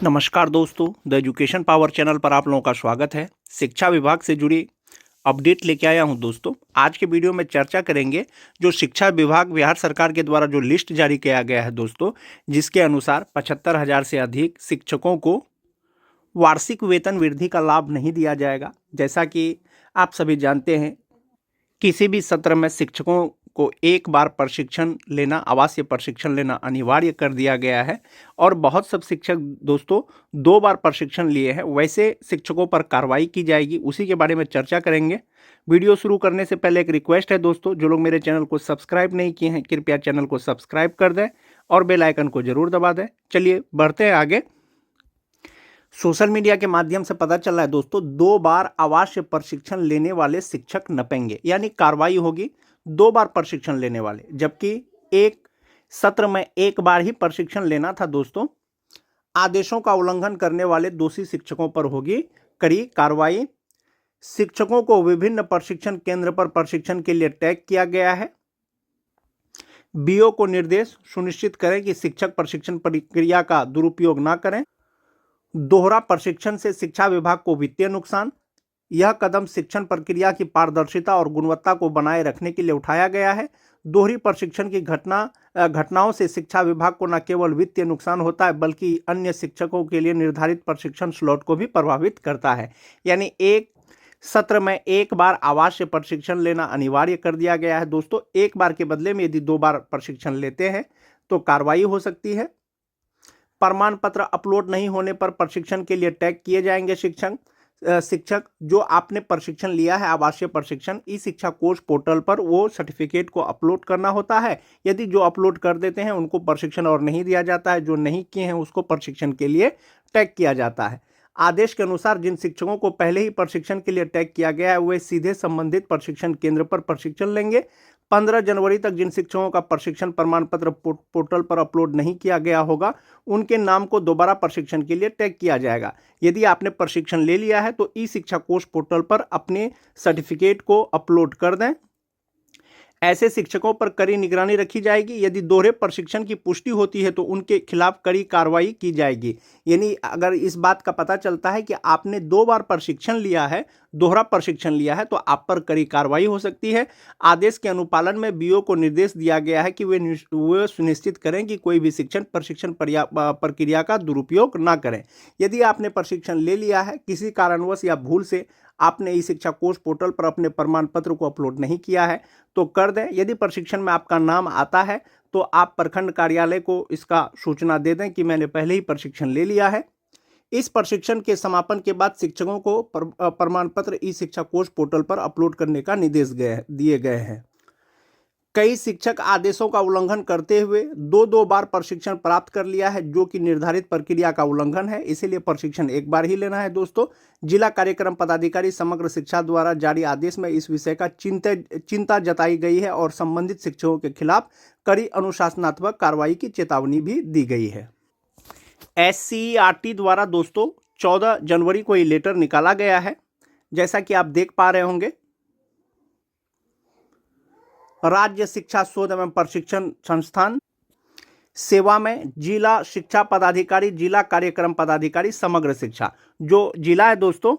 नमस्कार दोस्तों, the education power channel पर आप लोगों का स्वागत है। शिक्षा विभाग से जुड़ी अपडेट लेके आया हूं दोस्तों। आज के वीडियो में चर्चा करेंगे जो शिक्षा विभाग बिहार सरकार के द्वारा जो लिस्ट जारी किया गया है दोस्तों, जिसके अनुसार 75,000 से अधिक शिक्षकों को वार्षिक वेतन वृद्धि का लाभ नहीं दिया जाएगा। जैसा कि आप सभी जानते हैं, किसी भी सत्र में शिक्षकों को एक बार प्रशिक्षण लेना, आवासीय प्रशिक्षण लेना अनिवार्य कर दिया गया है और बहुत सब शिक्षक दोस्तों 2 बार प्रशिक्षण लिए हैं। वैसे शिक्षकों पर कार्रवाई की जाएगी, उसी के बारे में चर्चा करेंगे। वीडियो शुरू करने से पहले एक रिक्वेस्ट है दोस्तों, जो लोग मेरे चैनल को सब्सक्राइब नहीं किए हैं कृपया चैनल को सब्सक्राइब कर दें और बेल आइकन को जरूर दबा दें। चलिए बढ़ते हैं आगे। सोशल मीडिया के माध्यम से पता चल रहा है दोस्तों, 2 बार आवासीय प्रशिक्षण लेने वाले शिक्षक नपेंगे, यानी कार्रवाई होगी 2 बार प्रशिक्षण लेने वाले, जबकि एक सत्र में 1 बार ही प्रशिक्षण लेना था दोस्तों। आदेशों का उल्लंघन करने वाले दोषी शिक्षकों पर होगी कड़ी कार्रवाई। शिक्षकों को विभिन्न प्रशिक्षण केंद्र पर प्रशिक्षण के लिए टैग किया गया है। बीओ को निर्देश सुनिश्चित करें कि शिक्षक प्रशिक्षण प्रक्रिया का दुरुपयोग न करें। दोहरा प्रशिक्षण से शिक्षा विभाग को वित्तीय नुकसान। यह कदम शिक्षण प्रक्रिया की पारदर्शिता और गुणवत्ता को बनाए रखने के लिए उठाया गया है। दोहरी प्रशिक्षण की घटनाओं से शिक्षा विभाग को न केवल वित्तीय नुकसान होता है, बल्कि अन्य शिक्षकों के लिए निर्धारित प्रशिक्षण स्लॉट को भी प्रभावित करता है। यानी एक सत्र में 1 बार आवासीय प्रशिक्षण लेना अनिवार्य कर दिया गया है दोस्तों। 1 बार के बदले में यदि 2 बार प्रशिक्षण लेते हैं तो कार्रवाई हो सकती है। प्रमाण पत्र अपलोड नहीं होने पर प्रशिक्षण के लिए टैग किए जाएंगे शिक्षक। जो आपने प्रशिक्षण लिया है आवासीय प्रशिक्षण, ई शिक्षा कोर्स पोर्टल पर वो सर्टिफिकेट को अपलोड करना होता है। यदि जो अपलोड कर देते हैं उनको प्रशिक्षण और नहीं दिया जाता है, जो नहीं किए हैं उसको प्रशिक्षण के लिए टैग किया जाता है। आदेश के अनुसार जिन शिक्षकों को पहले ही प्रशिक्षण के लिए टैग किया गया है वे सीधे संबंधित प्रशिक्षण केंद्र पर प्रशिक्षण लेंगे। 15 जनवरी तक जिन शिक्षकों का प्रशिक्षण प्रमाण पत्र पोर्टल पर अपलोड नहीं किया गया होगा, उनके नाम को दोबारा प्रशिक्षण के लिए टैग किया जाएगा। यदि आपने प्रशिक्षण ले लिया है तो ई शिक्षा कोर्स पोर्टल पर अपने सर्टिफिकेट को अपलोड कर दें। ऐसे शिक्षकों पर कड़ी निगरानी रखी जाएगी। यदि दोहरे प्रशिक्षण की पुष्टि होती है तो उनके खिलाफ कड़ी कार्रवाई की जाएगी। यानी अगर इस बात का पता चलता है कि आपने 2 बार प्रशिक्षण लिया है, दोहरा प्रशिक्षण लिया है, तो आप पर कड़ी कार्रवाई हो सकती है। आदेश के अनुपालन में बीओ को निर्देश दिया गया है कि वे सुनिश्चित करें कि कोई भी शिक्षण प्रशिक्षण प्रक्रिया का दुरुपयोग ना करें। यदि आपने प्रशिक्षण ले लिया है, किसी कारणवश या भूल से आपने ई शिक्षा कोर्स पोर्टल पर अपने प्रमाण पत्र को अपलोड नहीं किया है तो कर दें। यदि प्रशिक्षण में आपका नाम आता है तो आप प्रखंड कार्यालय को इसका सूचना दे दें कि मैंने पहले ही प्रशिक्षण ले लिया है। इस प्रशिक्षण के समापन के बाद शिक्षकों को प्रमाण पत्र ई शिक्षा कोर्स पोर्टल पर अपलोड करने का निर्देश दिए गए हैं। कई शिक्षक आदेशों का उल्लंघन करते हुए 2 बार प्रशिक्षण प्राप्त कर लिया है, जो कि निर्धारित प्रक्रिया का उल्लंघन है, इसीलिए प्रशिक्षण 1 बार ही लेना है दोस्तों। जिला कार्यक्रम पदाधिकारी समग्र शिक्षा द्वारा जारी आदेश में इस विषय का चिंता जताई गई है और संबंधित शिक्षकों के खिलाफ कड़ी अनुशासनात्मक कार्रवाई की चेतावनी भी दी गई है। SCERT द्वारा दोस्तों 14 जनवरी को ये लेटर निकाला गया है, जैसा कि आप देख पा रहे होंगे। राज्य शिक्षा शोध एवं प्रशिक्षण संस्थान सेवा में जिला शिक्षा पदाधिकारी, जिला कार्यक्रम पदाधिकारी, समग्र शिक्षा। जो जिला है दोस्तों,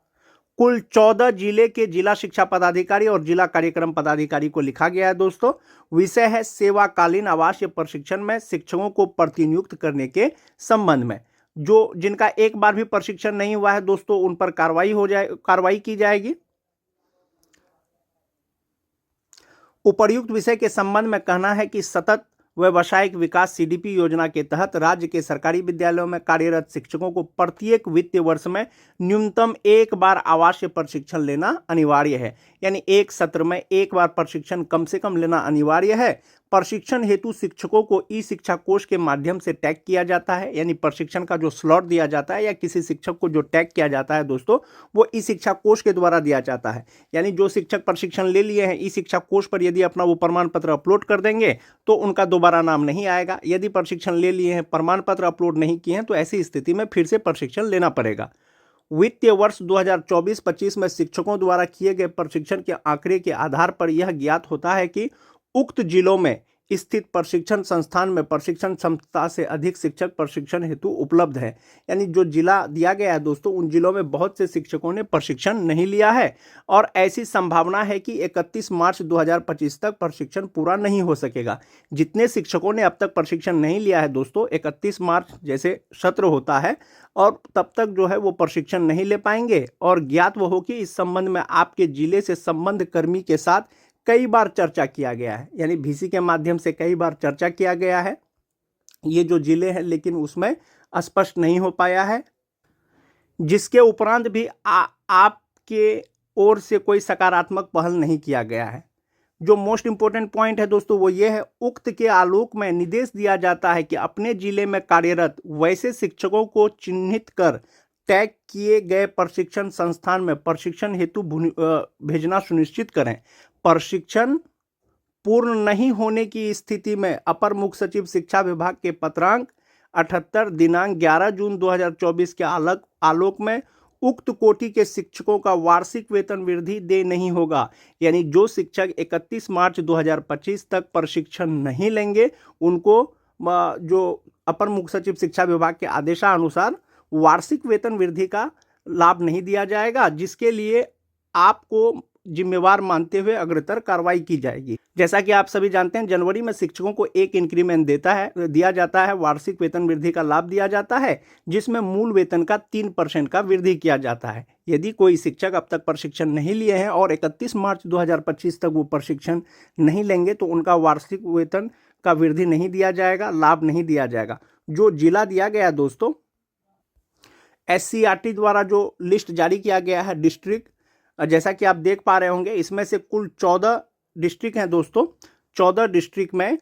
कुल 14 जिले के जिला शिक्षा पदाधिकारी और जिला कार्यक्रम पदाधिकारी को लिखा गया है दोस्तों। विषय है सेवाकालीन आवासीय प्रशिक्षण में शिक्षकों को प्रतिनियुक्त करने के संबंध में। जो जिनका 1 बार भी प्रशिक्षण नहीं हुआ है दोस्तों, उन पर कार्रवाई की जाएगी। उपर्युक्त विषय के संबंध में कहना है कि सतत व्यावसायिक विकास CDP योजना के तहत राज्य के सरकारी विद्यालयों में कार्यरत शिक्षकों को प्रत्येक वित्तीय वर्ष में न्यूनतम 1 बार आवासीय प्रशिक्षण लेना अनिवार्य है। यानी एक सत्र में 1 बार प्रशिक्षण कम से कम लेना अनिवार्य है। प्रशिक्षण हेतु शिक्षकों को ई शिक्षा कोष के माध्यम से टैग किया जाता है। यानी प्रशिक्षण का जो स्लॉट दिया जाता है या किसी शिक्षक को जो टैग किया जाता है दोस्तों, वो ई शिक्षा कोष के द्वारा दिया जाता है। यानी जो शिक्षक प्रशिक्षण ले लिए हैं, ई शिक्षा कोष पर यदि अपना वो प्रमाण पत्र अपलोड कर देंगे तो उनका दोबारा नाम नहीं आएगा। यदि प्रशिक्षण ले लिए हैं, प्रमाण पत्र अपलोड नहीं किए हैं, तो ऐसी स्थिति में फिर से प्रशिक्षण लेना पड़ेगा। वित्तीय वर्ष 2024-25 में शिक्षकों द्वारा किए गए प्रशिक्षण के आंकड़े के आधार पर यह ज्ञात होता है कि उक्त जिलों में स्थित प्रशिक्षण संस्थान में प्रशिक्षण क्षमता से अधिक शिक्षक प्रशिक्षण हेतु उपलब्ध है। यानी जो जिला दिया गया है दोस्तों, उन जिलों में बहुत से शिक्षकों ने प्रशिक्षण नहीं लिया है और ऐसी संभावना है कि 31 मार्च 2025 तक प्रशिक्षण पूरा नहीं हो सकेगा। जितने शिक्षकों ने अब तक प्रशिक्षण नहीं लिया है दोस्तों, 31 मार्च जैसे सत्र होता है और तब तक जो है वो प्रशिक्षण नहीं ले पाएंगे। और ज्ञात हो कि इस संबंध में आपके जिले से संबंध कर्मी के साथ कई बार चर्चा किया गया है, यानी VC के माध्यम से कई बार चर्चा किया गया है ये जो जिले हैं, लेकिन उसमें स्पष्ट नहीं हो पाया है। जिसके उपरांत भी आपके ओर से कोई सकारात्मक पहल नहीं किया गया है। जो मोस्ट इंपोर्टेंट पॉइंट है दोस्तों वो ये है, उक्त के आलोक में निर्देश दिया जाता है कि अपने जिले में कार्यरत वैसे शिक्षकों को चिन्हित कर टैग किए गए प्रशिक्षण संस्थान में प्रशिक्षण हेतु भेजना सुनिश्चित करें। प्रशिक्षण पूर्ण नहीं होने की स्थिति में अपर मुख्य सचिव शिक्षा विभाग के पत्रांक 78 दिनांक 11 जून 2024 के आलोक में उक्त कोटि के शिक्षकों का वार्षिक वेतन वृद्धि दे नहीं होगा। यानी जो शिक्षक 31 मार्च 2025 तक प्रशिक्षण नहीं लेंगे उनको जो अपर मुख्य सचिव शिक्षा विभाग के आदेशानुसार वार्षिक वेतन वृद्धि का लाभ नहीं दिया जाएगा, जिसके लिए आपको जिम्मेवार मानते हुए अग्रतर कार्रवाई की जाएगी। जैसा कि आप सभी जानते हैं, जनवरी में शिक्षकों को एक इंक्रीमेंट दिया जाता है, वार्षिक वेतन वृद्धि का लाभ दिया जाता है, जिसमें मूल वेतन का 3% का वृद्धि किया जाता है। यदि कोई शिक्षक अब तक प्रशिक्षण नहीं लिए हैं और 31 मार्च 2025 तक वो प्रशिक्षण नहीं लेंगे तो उनका वार्षिक वेतन का वृद्धि नहीं दिया जाएगा, लाभ नहीं दिया जाएगा। जो जिला दिया गया दोस्तों, SCRT द्वारा जो लिस्ट जारी किया गया है डिस्ट्रिक्ट, जैसा कि आप देख पा रहे होंगे, इसमें से कुल 14 डिस्ट्रिक्ट हैं दोस्तों। 14 डिस्ट्रिक्ट में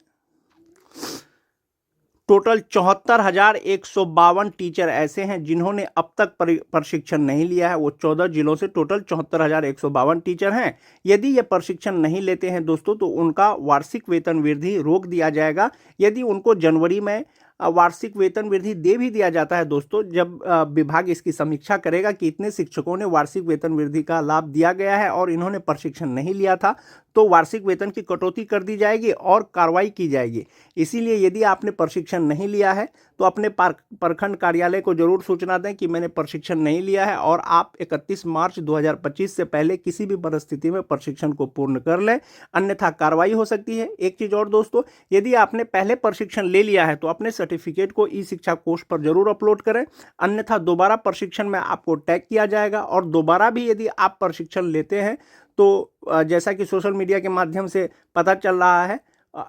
टोटल 74,152 टीचर ऐसे हैं जिन्होंने अब तक प्रशिक्षण नहीं लिया है। वो 14 जिलों से टोटल 74,152 टीचर हैं। यदि ये प्रशिक्षण नहीं लेते हैं दोस्तों तो उनका वार्षिक वेतन वृद्धि रोक दिया जाएगा। यदि उनको जनवरी में वार्षिक वेतन वृद्धि दे भी दिया जाता है दोस्तों, जब विभाग इसकी समीक्षा करेगा कि इतने शिक्षकों ने वार्षिक वेतन वृद्धि का लाभ दिया गया है और इन्होंने प्रशिक्षण नहीं लिया था, तो वार्षिक वेतन की कटौती कर दी जाएगी और कार्रवाई की जाएगी। इसीलिए यदि आपने प्रशिक्षण नहीं लिया है तो अपने प्रखंड कार्यालय को जरूर सूचना दें कि मैंने प्रशिक्षण नहीं लिया है और आप 31 मार्च 2025 से पहले किसी भी परिस्थिति में प्रशिक्षण को पूर्ण कर लें, अन्यथा कार्रवाई हो सकती है। एक चीज़ और दोस्तों, यदि आपने पहले प्रशिक्षण ले लिया है तो अपने सर्टिफिकेट को ई-शिक्षा कोष पर जरूर अपलोड करें, अन्यथा दोबारा प्रशिक्षण में आपको टैग किया जाएगा। और दोबारा भी यदि आप प्रशिक्षण लेते हैं तो जैसा कि सोशल मीडिया के माध्यम से पता चल रहा है,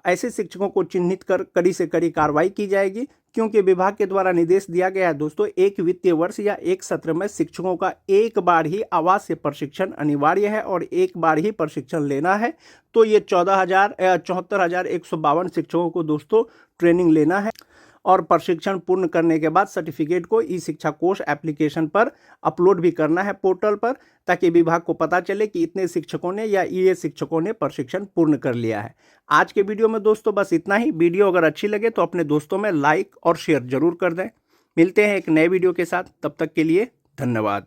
ऐसे शिक्षकों को चिन्हित कर कड़ी से कड़ी कार्रवाई की जाएगी, क्योंकि विभाग के द्वारा निर्देश दिया गया है दोस्तों, एक वित्तीय वर्ष या एक सत्र में शिक्षकों का एक बार ही आवासीय प्रशिक्षण अनिवार्य है और एक बार ही प्रशिक्षण लेना है। तो ये 74,152 शिक्षकों को दोस्तों ट्रेनिंग लेना है और प्रशिक्षण पूर्ण करने के बाद सर्टिफिकेट को ई-शिक्षा कोष एप्लीकेशन पर अपलोड भी करना है पोर्टल पर, ताकि विभाग को पता चले कि इतने शिक्षकों ने या ये शिक्षकों ने प्रशिक्षण पूर्ण कर लिया है। आज के वीडियो में दोस्तों बस इतना ही। वीडियो अगर अच्छी लगे तो अपने दोस्तों में लाइक और शेयर जरूर कर दें। मिलते हैं एक नए वीडियो के साथ, तब तक के लिए धन्यवाद।